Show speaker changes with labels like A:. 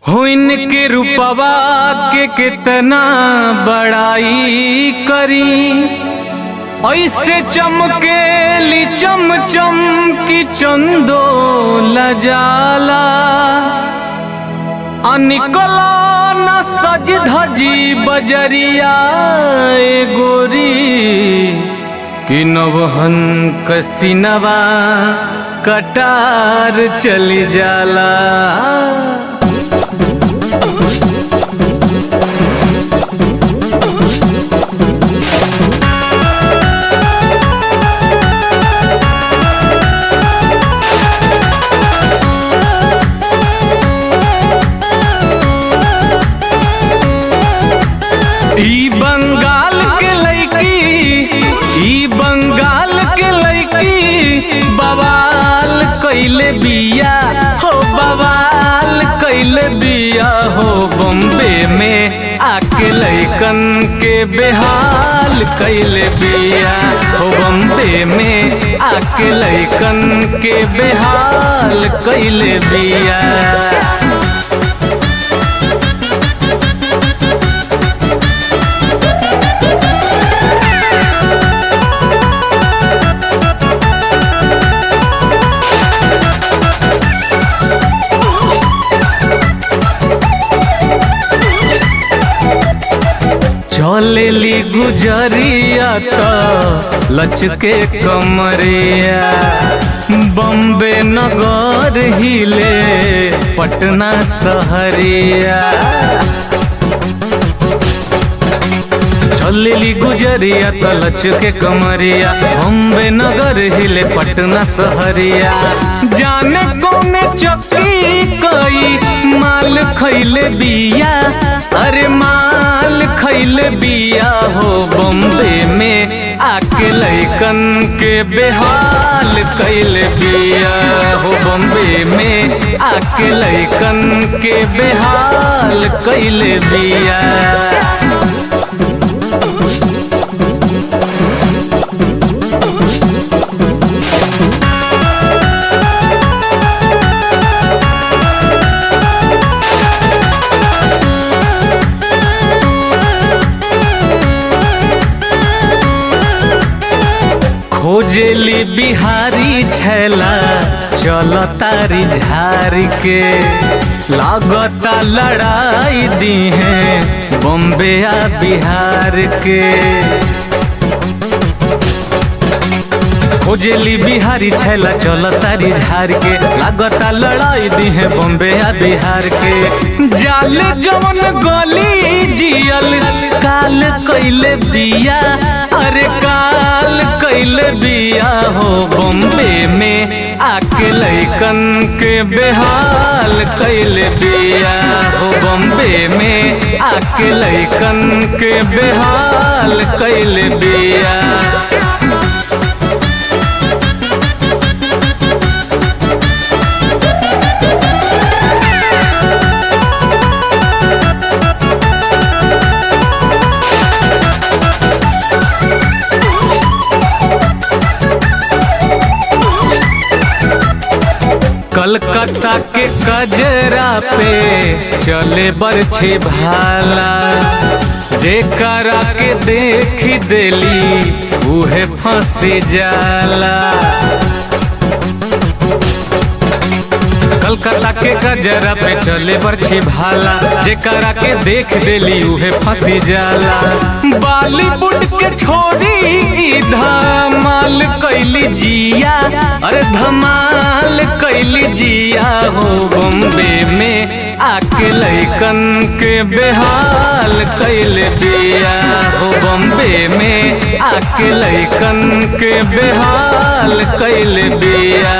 A: होइन के रूपवा के कितना बड़ाई करी, ऐसे चमकेली चम चम की चंदो लजाला। निकला न सज धजी बजरिया ए गोरी, कि नवहन कसिनवा कटार चली जाला। ई बंगाल के लड़की, ई बंगाल के लड़की बवाल कइले बिया हो, बवाल कइले बिया हो। बॉम्बे में आके लइकन के बेहाल कइले बिया हो, बॉम्बे में आके लइकन के बेहाल कइले बिया। चलेली गुजरिया त लचके कमरिया, बॉम्बे नगर हिले पटना शहरिया। चलेली गुजरिया त लचके कमरिया, बॉम्बे नगर हिले पटना शहरिया। जाने कौने चक्की कई माल खइले बिया, अरे माल खइले बिया हो। बॉम्बे में आके लइकन के बेहाल कइले बिया हो, बॉम्बे में आके लइकन के बेहाल कइले बिया। खोजेली बिहारी छैला चल तारी झारी के, लागता लड़ाई दी है बॉम्बे आ बिहार के। खोजेली बिहारी छैला चल तारी झार के, लागता लड़ाई दी है बॉम्बे आ बिहार के। जाल जवन गली जियल काल कइले बिया, अरे काल कइले बिया हो। बॉम्बे में आके लइकन के बेहाल कइले बिया हो, बॉम्बे में आके लइकन के बेहाल कइले बिया। कलकत्ता के कजरा पे चले बरछे भाला, जेकरा के देखी देली उहे फंसी जाला। कलकत्ता के कजरा पे चले बरछे भाला, जेकरा के देख देली उहे फंसी जाला। बॉलीवुड के छोड़ी धमाल कइली जिया, अरे धमाल कइली जिया हो। बॉम्बे में आके लइकन के बेहाल कइले बिया हो, बॉम्बे में आके लइकन के बेहाल कइले बिया।